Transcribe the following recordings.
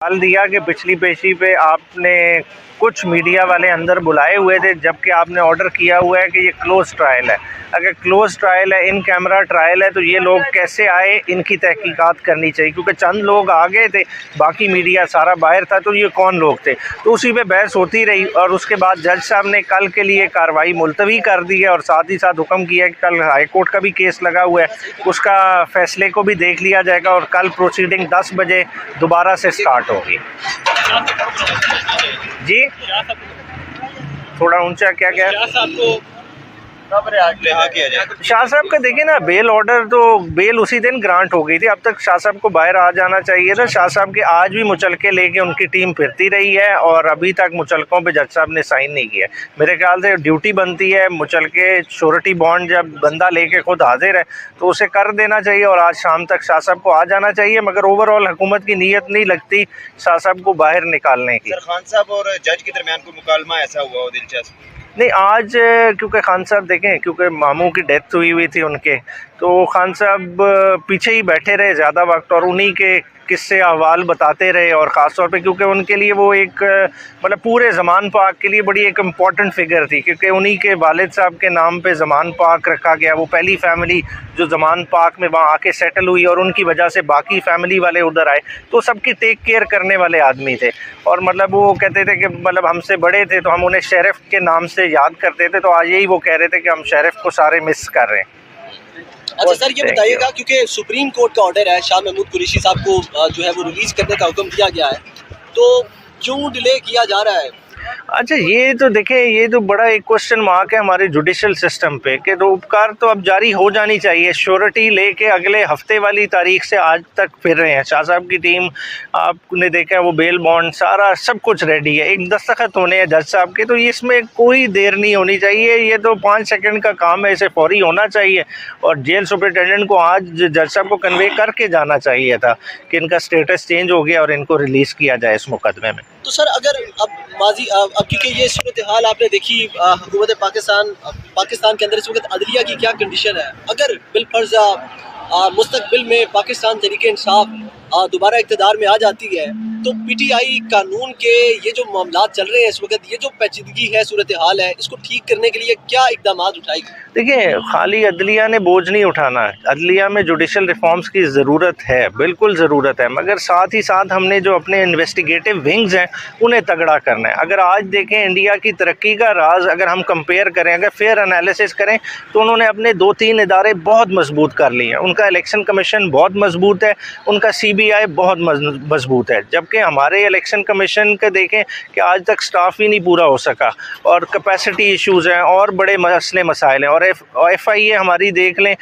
डाल दिया कि पिछली पेशी पे आपने कुछ मीडिया वाले अंदर बुलाए हुए थे, जबकि आपने ऑर्डर किया हुआ है कि ये क्लोज ट्रायल है। अगर क्लोज ट्रायल है, इन कैमरा ट्रायल है, तो ये लोग कैसे आए, इनकी तहकीकात करनी चाहिए, क्योंकि चंद लोग आ गए थे, बाकी मीडिया सारा बाहर था। तो ये कौन लोग थे? तो उसी पे बहस होती रही और उसके बाद जज साहब ने कल के लिए कार्रवाई मुलतवी कर दी है और साथ ही साथ हुक्म किया कि कल हाई कोर्ट का भी केस लगा हुआ है, उसका फैसले को भी देख लिया जाएगा और कल प्रोसीडिंग 10 बजे दोबारा से स्टार्ट होगी। जी थोड़ा ऊंचा क्या क्या शाह साहब का देखिए ना, बेल ऑर्डर तो बेल उसी दिन ग्रांट हो गई थी। अब तक शाह साहब को बाहर आ जाना चाहिए था। शाह साहब के आज भी मुचलके लेके उनकी टीम फिरती रही है और अभी तक मुचलकों पे जज साहब ने साइन नहीं किया। मेरे ख्याल से ड्यूटी बनती है मुचलके श्योरिटी बॉन्ड जब बंदा लेके खुद हाजिर है तो उसे कर देना चाहिए और आज शाम तक शाह साहब को आ जाना चाहिए। मगर ओवरऑल हुकूमत की नीयत नहीं लगती शाह साहब को बाहर निकालने की। खान साहब और जज के दरमियान कोई मुकालमा ऐसा हुआ हो दिलचस्प? नहीं, आज क्योंकि खान साहब देखें, क्योंकि मामू की डेथ हुई थी उनके, तो खान साहब पीछे ही बैठे रहे ज़्यादा वक्त और उन्हीं के किस्से अहवाल बताते रहे। और ख़ास तौर पे क्योंकि उनके लिए वो एक मतलब पूरे ज़मान पाक के लिए बड़ी एक इम्पॉर्टेंट फ़िगर थी, क्योंकि उन्हीं के वालिद साहब के नाम पे ज़मान पाक रखा गया। वो पहली फ़ैमिली जो ज़मान पाक में वहाँ आके सेटल हुई और उनकी वजह से बाकी फ़ैमिली वाले उधर आए, तो सबकी टेक केयर करने वाले आदमी थे। और मतलब वो कहते थे कि मतलब हमसे बड़े थे तो हम उन्हें शेरिफ के नाम से याद करते थे। तो आज यही वो कह रहे थे कि हम शेरिफ को सारे मिस कर रहे हैं। अच्छा सर, ये बताइएगा, क्योंकि सुप्रीम कोर्ट का ऑर्डर है, शाह महमूद कुरैशी साहब को जो है वो रिलीज करने का हुक्म दिया गया है, तो क्यों डिले किया जा रहा है? अच्छा, ये तो देखें, ये तो बड़ा एक क्वेश्चन मार्क है हमारे जुडिशल सिस्टम पे कि तो उपकार तो अब जारी हो जानी चाहिए। श्योरिटी लेके अगले हफ्ते वाली तारीख से आज तक फिर रहे हैं शाह साहब की टीम। आपने देखा वो बेल बॉन्ड सारा सब कुछ रेडी है, एक दस्तखत होने हैं जज साहब के, तो इसमें कोई देर नहीं होनी चाहिए। ये तो 5 सेकंड का काम है, इसे फौरी होना चाहिए। और जेल सुपरिटेंडेंट को आज जज साहब को कन्वे करके जाना चाहिए था कि इनका स्टेटस चेंज हो गया और इनको रिलीज़ किया जाए इस मुकदमे में। तो सर, अगर अब क्योंकि ये सूरत हाल आपने देखी, हुकूमत पाकिस्तान के अंदर इस वक्त अदलिया की क्या कंडीशन है, अगर बिलफर्जा मुस्तकबिल में पाकिस्तान तहरीक इंसाफ दोबारा इक़्तिदार में आ जाती है, तो पीटीआई कानून के ये जो मामलात चल रहे हैं इस वक्त, ये जो पेचीदगी है, सूरत हाल है, इसको ठीक करने के लिए क्या इकदाम उठाएगी? देखिए, खाली अदलिया ने बोझ नहीं उठाना। अदलिया में जुडिशल रिफॉर्म्स की ज़रूरत है, बिल्कुल ज़रूरत है, मगर साथ ही साथ हमने जो अपने इन्वेस्टिगेटिव विंग्स हैं उन्हें तगड़ा करना है। अगर आज देखें इंडिया की तरक्की का राज, अगर हम कंपेयर करें, अगर फेयर एनालिसिस करें, तो उन्होंने अपने 2-3 इदारे बहुत मजबूत कर लिए हैं। उनका इलेक्शन कमीशन बहुत मजबूत है, उनका CBI बहुत मजबूत है, जबकि हमारे इलेक्शन कमीशन के देखें कि आज तक स्टाफ ही नहीं पूरा हो सका और कैपेसिटी इश्यूज़ हैं और बड़े मसले मसाइल हैं। और FIA हमारी देख लें,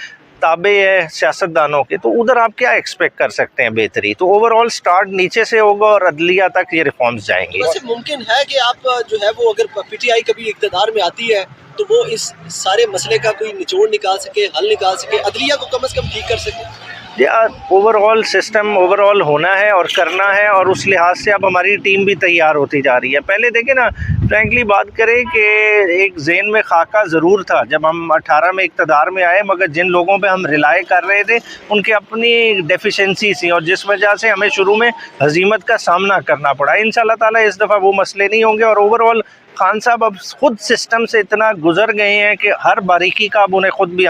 ताबे है सियासतदानों के, तो उधर आप क्या एक्सपेक्ट कर सकते हैं बेहतरी? तो ओवरऑल स्टार्ट नीचे से होगा और अदलिया तक ये रिफॉर्म्स जाएंगे। वैसे मुमकिन है कि आप जो है वो, अगर PTI कभी इक़्तिदार में आती है तो वो इस सारे मसले का कोई निचोड़ निकाल सके, हल निकाल सके, अदलिया को कम से कम ठीक कर सके? यार, ओवरऑल सिस्टम ओवरऑल होना है और करना है, और उस लिहाज से अब हमारी टीम भी तैयार होती जा रही है। पहले देखें ना, फ्रैंकली बात करें कि एक ज़हन में खाका ज़रूर था जब हम 18 में इक़्तिदार में आए, मगर जिन लोगों पे हम रिलाय कर रहे थे उनकी अपनी डेफिशिएंसी थी और जिस वजह से हमें शुरू में हजीमत का सामना करना पड़ा। इंशाल्लाह ताला इस दफ़ा वो मसले नहीं होंगे। और ओवरऑल खान साहब अब खुद सिस्टम से इतना गुजर गए हैं कि हर बारीकी का अब उन्हें खुद भी